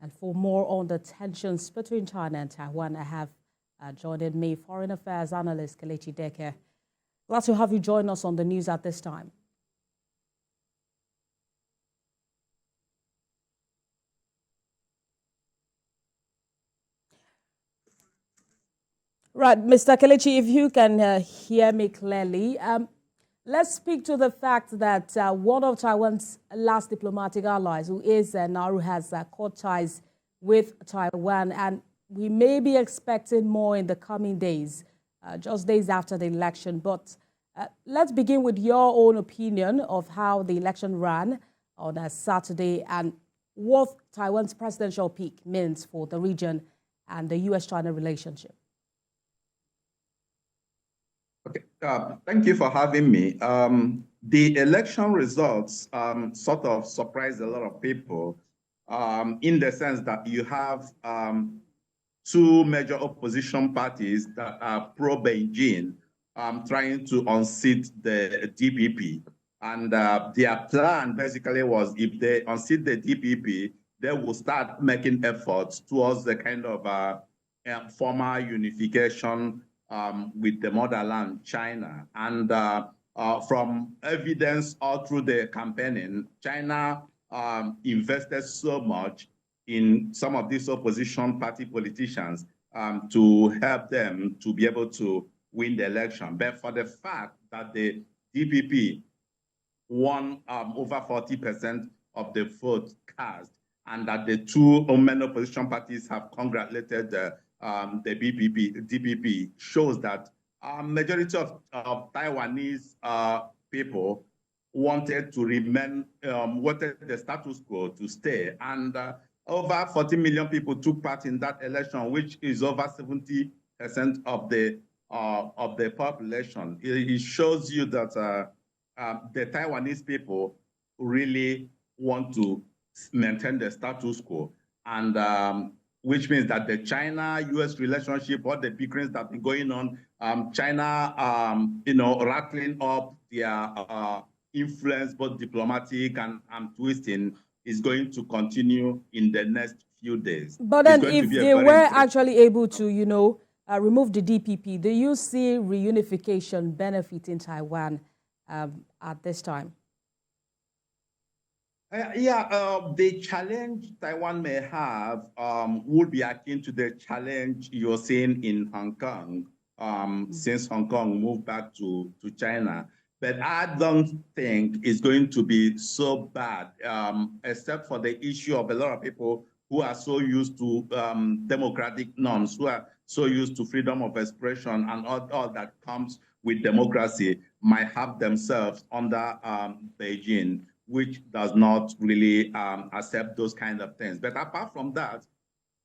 And for more on the tensions between China and Taiwan, I have joining me foreign affairs analyst Lai Ching-Te. Glad to have you join us on the news at this time. Right, Mr. Kelechi, if you can hear me clearly, let's speak to the fact that one of Taiwan's last diplomatic allies, who is Nauru, has cut ties with Taiwan, and we may be expecting more in the coming days, just days after the election. But let's begin with your own opinion of how the election ran on Saturday and what Taiwan's presidential pick means for the region and the U.S.-China relationship. Okay, thank you for having me. The election results sort of surprised a lot of people in the sense that you have two major opposition parties that are pro-Beijing trying to unseat the DPP. And their plan basically was if they unseat the DPP, they will start making efforts towards the kind of formal unification with the motherland, China. And from evidence all through the campaigning, China invested so much in some of these opposition party politicians to help them to be able to win the election. But for the fact that the DPP won over 40% of the vote cast, and that the two main opposition parties have congratulated the DPP, shows that majority of Taiwanese people wanted to remain, wanted the status quo to stay. And over 40 million people took part in that election, which is over 70% of the population. It shows you that the Taiwanese people really want to maintain the status quo, and which means that the China-U.S. relationship, all the bickerings that have been going on, China, rattling up their influence, both diplomatic and twisting, is going to continue in the next few days. But then if they were actually able to, remove the DPP, do you see reunification benefiting Taiwan at this time? The challenge Taiwan may have would be akin to the challenge you're seeing in Hong Kong, since Hong Kong moved back to China. But I don't think it's going to be so bad, except for the issue of a lot of people who are so used to democratic norms, who are so used to freedom of expression and all that comes with democracy, might have themselves under Beijing, which does not really accept those kind of things. But apart from that,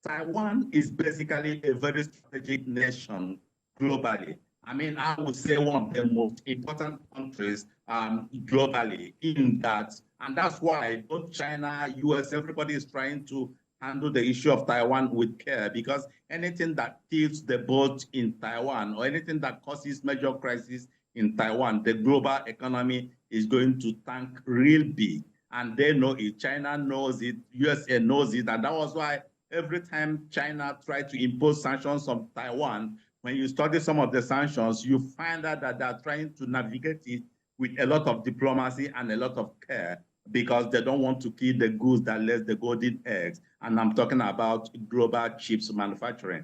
Taiwan is basically a very strategic nation globally. I mean, I would say one of the most important countries globally in that. And that's why both China, US, everybody is trying to handle the issue of Taiwan with care, because anything that tilts the boat in Taiwan or anything that causes major crisis in Taiwan, the global economy is going to tank real big. And they know it. China knows it. USA knows it. And that was why every time China tried to impose sanctions on Taiwan, when you study some of the sanctions, you find out that they're trying to navigate it with a lot of diplomacy and a lot of care, because they don't want to kill the goose that lays the golden eggs. And I'm talking about global chips manufacturing.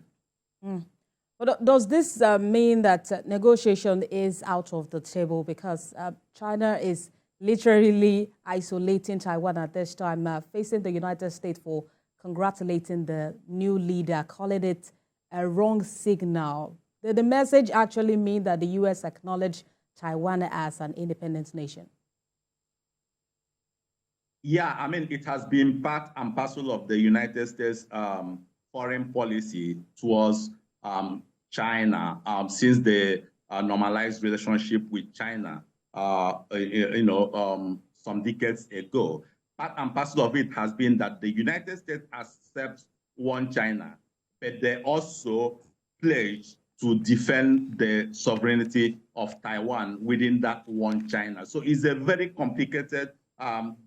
But does this mean that negotiation is out of the table, because China is literally isolating Taiwan at this time, facing the United States for congratulating the new leader, calling it a wrong signal? Did the message actually mean that the U.S. acknowledged Taiwan as an independent nation? Yeah, I mean, it has been part and parcel of the United States foreign policy towards China since the normalized relationship with China, some decades ago. Part and parcel of it has been that the United States accepts one China, but they also pledge to defend the sovereignty of Taiwan within that one China. So it's a very complicated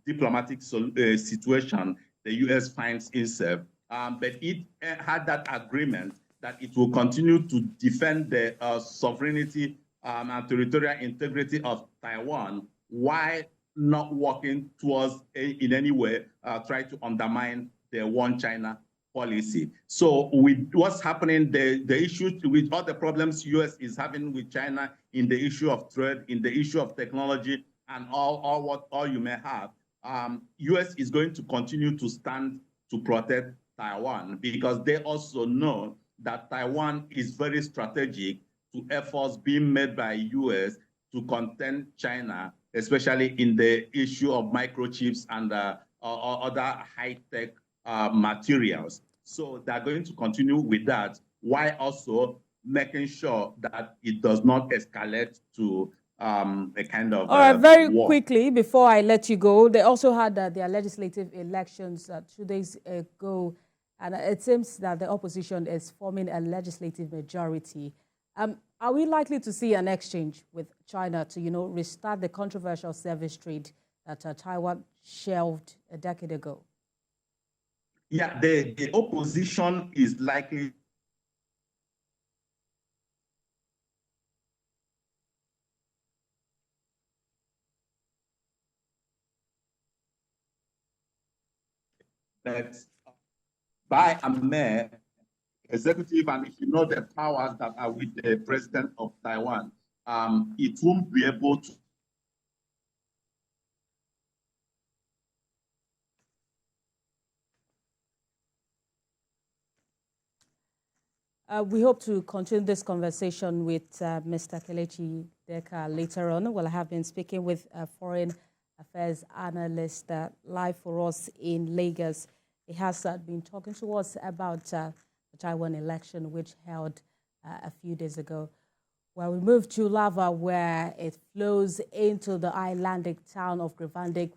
diplomatic situation the U.S. finds itself but it had that agreement that it will continue to defend the sovereignty and territorial integrity of Taiwan while not working towards, in any way, try to undermine the one China policy. So with what's happening, the issues with all the problems US is having with China in the issue of trade, in the issue of technology, and all you may have, US is going to continue to stand to protect Taiwan because they also know that Taiwan is very strategic to efforts being made by US to contain China, especially in the issue of microchips and other high-tech materials. So they're going to continue with that while also making sure that it does not escalate to a kind of all right, very war. quickly, before I let you go, they also had their legislative elections 2 days ago, and it seems that the opposition is forming a legislative majority. Are we likely to see an exchange with China to, restart the controversial service trade that Taiwan shelved a decade ago? Yeah, the opposition is likely that by a mayor, executive, and if you know the powers that are with the president of Taiwan, it won't be able to. We hope to continue this conversation with Mr. Kelechi Deka later on. Well, I have been speaking with a foreign affairs analyst live for us in Lagos. He has been talking to us about the Taiwan election, which held a few days ago. Well, we move to Lava, where it flows into the islandic town of Gravandik.